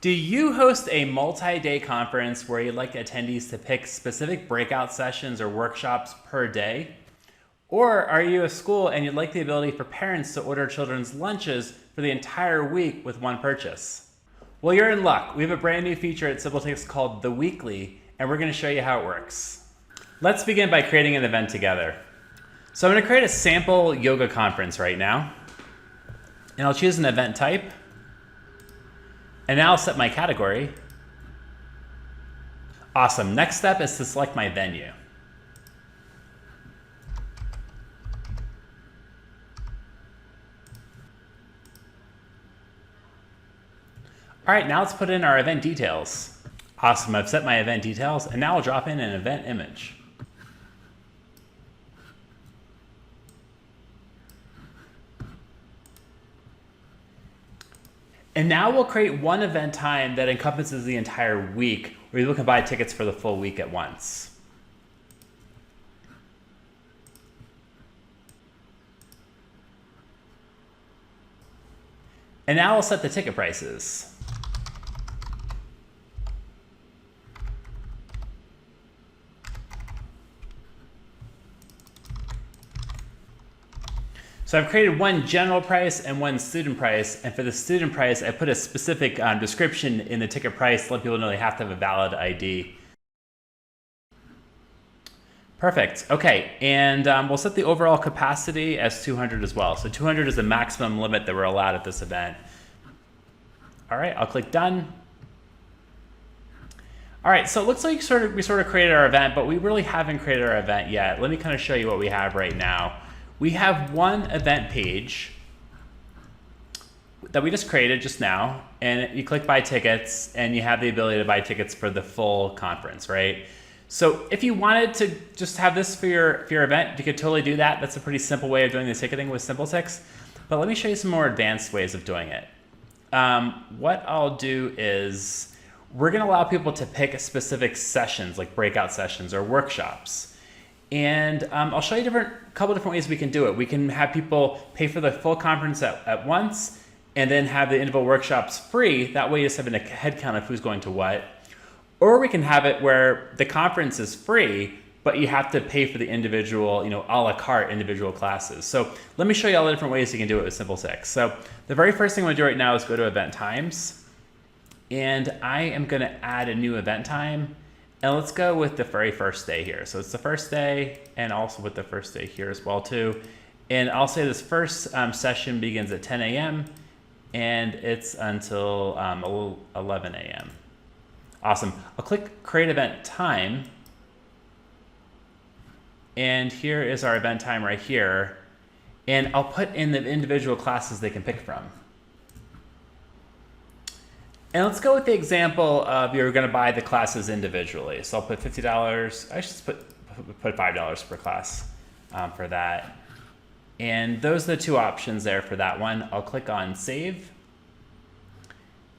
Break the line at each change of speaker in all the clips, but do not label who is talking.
Do you host a multi-day conference where you'd like attendees to pick specific breakout sessions or workshops per day? Or are you a school and you'd like the ability for parents to order children's lunches for the entire week with one purchase? Well, you're in luck. We have a brand new feature at SimpleTix called The Weekly, and we're going to show you how it works. Let's begin by creating an event together. So I'm going to create a sample yoga conference right now, and I'll choose an event type. And now I'll set my category. Awesome. Next step is to select my venue. All right, now let's put in our event details. Awesome, I've set my event details, and now I'll drop in an event image. And now we'll create one event time that encompasses the entire week, where people can buy tickets for the full week at once. And now I'll set the ticket prices. So I've created one general price and one student price, and for the student price, I put a specific description in the ticket price to let people know they have to have a valid ID. Perfect. Okay, and we'll set the overall capacity as 200 as well. So 200 is the maximum limit that we're allowed at this event. All right, I'll click done. All right, so it looks like we sort of created our event, but we really haven't created our event yet. Let me kind of show you what we have right now. We have one event page that we just created just now, and you click buy tickets, and you have the ability to buy tickets for the full conference, right? So if you wanted to just have this for your event, you could totally do that. That's a pretty simple way of doing the ticketing with SimpleTix. But let me show you some more advanced ways of doing it. What I'll do is we're going to allow people to pick specific sessions, like breakout sessions or workshops. And I'll show you a couple different ways we can do it. We can have people pay for the full conference at once and then have the individual workshops free. That way you just have a head count of who's going to what. Or we can have it where the conference is free, but you have to pay for the individual, a la carte individual classes. So let me show you all the different ways you can do it with SimpleTix. So the very first thing I'm going to do right now is go to event times. And I am going to add a new event time. And let's go with the very first day here. So it's the first day, and also with the first day here as well too. And I'll say this first session begins at 10 a.m. and it's until 11 a.m. Awesome. I'll click create event time. And here is our event time right here. And I'll put in the individual classes they can pick from. And let's go with the example of you're going to buy the classes individually. So I'll put $50. I should just put $5 per class for that. And those are the two options there for that one. I'll click on save.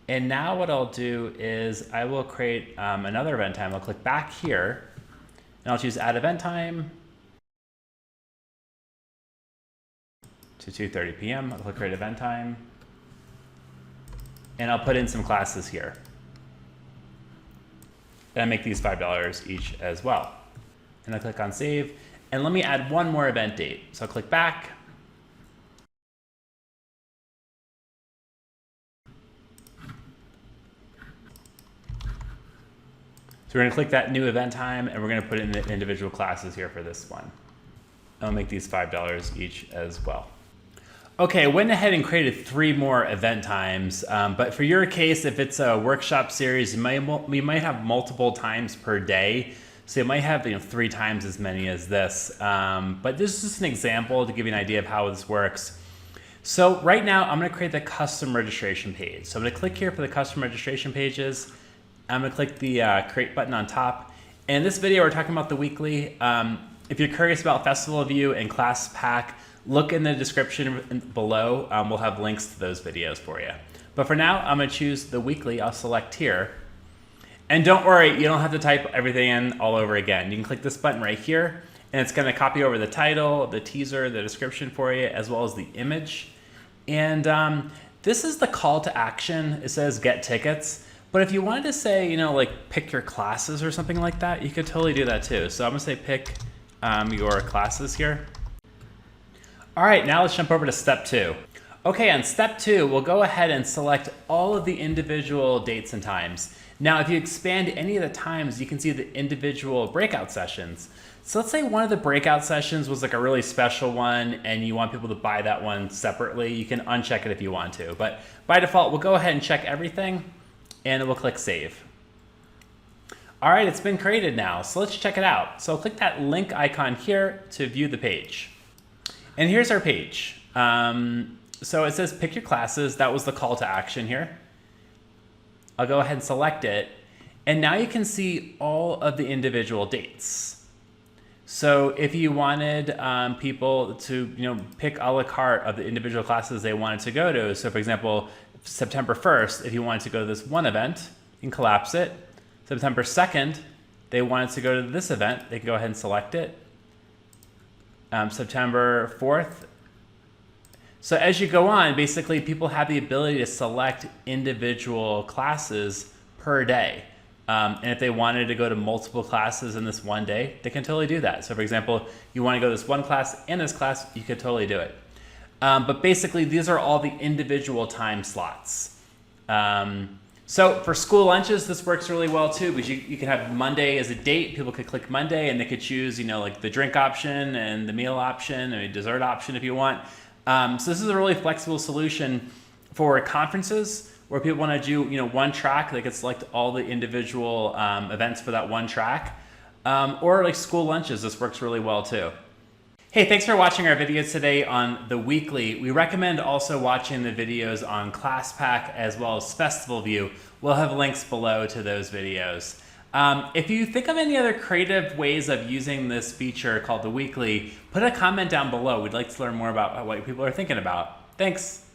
And now what I'll do is I will create another event time. I'll click back here, and I'll choose add event time to 2:30 p.m. I'll click create event time. And I'll put in some classes here. And I make these $5 each as well. And I click on save. And let me add one more event date. So I'll click back. So we're going to click that new event time, and we're going to put in the individual classes here for this one. I'll make these $5 each as well. Okay, I went ahead and created 3 more event times, but for your case, if it's a workshop series, we might have multiple times per day. So you might have 3 times as many as this. But this is just an example to give you an idea of how this works. So right now, I'm going to create the custom registration page. So I'm going to click here for the custom registration pages. I'm going to click the create button on top. And in this video, we're talking about the weekly. If you're curious about Festival View and Class Pack, look in the description below. We'll have links to those videos for you. But for now, I'm going to choose the weekly. I'll select here. And don't worry, you don't have to type everything in all over again. You can click this button right here, and it's going to copy over the title, the teaser, the description for you, as well as the image. And this is the call to action. It says get tickets. But if you wanted to say, like pick your classes or something like that, you could totally do that too. So I'm gonna say pick your classes here. All right, now let's jump over to step 2. Okay, on step 2, we'll go ahead and select all of the individual dates and times. Now, if you expand any of the times, you can see the individual breakout sessions. So let's say one of the breakout sessions was like a really special one and you want people to buy that one separately. You can uncheck it if you want to, but by default, we'll go ahead and check everything and we'll click save. All right, it's been created now, so let's check it out. So click that link icon here to view the page. And here's our page. So it says pick your classes. That was the call to action here. I'll go ahead and select it. And now you can see all of the individual dates. So if you wanted people to pick a la carte of the individual classes they wanted to go to, so for example, September 1st, if you wanted to go to this one event, you can collapse it. September 2nd, they wanted to go to this event, they can go ahead and select it. September 4th. So as you go on, basically people have the ability to select individual classes per day. And if they wanted to go to multiple classes in this one day, they can totally do that. So for example, you want to go to this one class and this class, you could totally do it. But basically these are all the individual time slots. So for school lunches, this works really well too, because you can have Monday as a date. People could click Monday and they could choose, like the drink option and the meal option and a dessert option if you want. So this is a really flexible solution for conferences where people want to do, one track. They could select all the individual events for that one track. Or like school lunches, this works really well too. Hey, thanks for watching our videos today on the weekly. We recommend also watching the videos on ClassPack as well as Festival View. We'll have links below to those videos. If you think of any other creative ways of using this feature called the weekly, put a comment down below. We'd like to learn more about what people are thinking about. Thanks.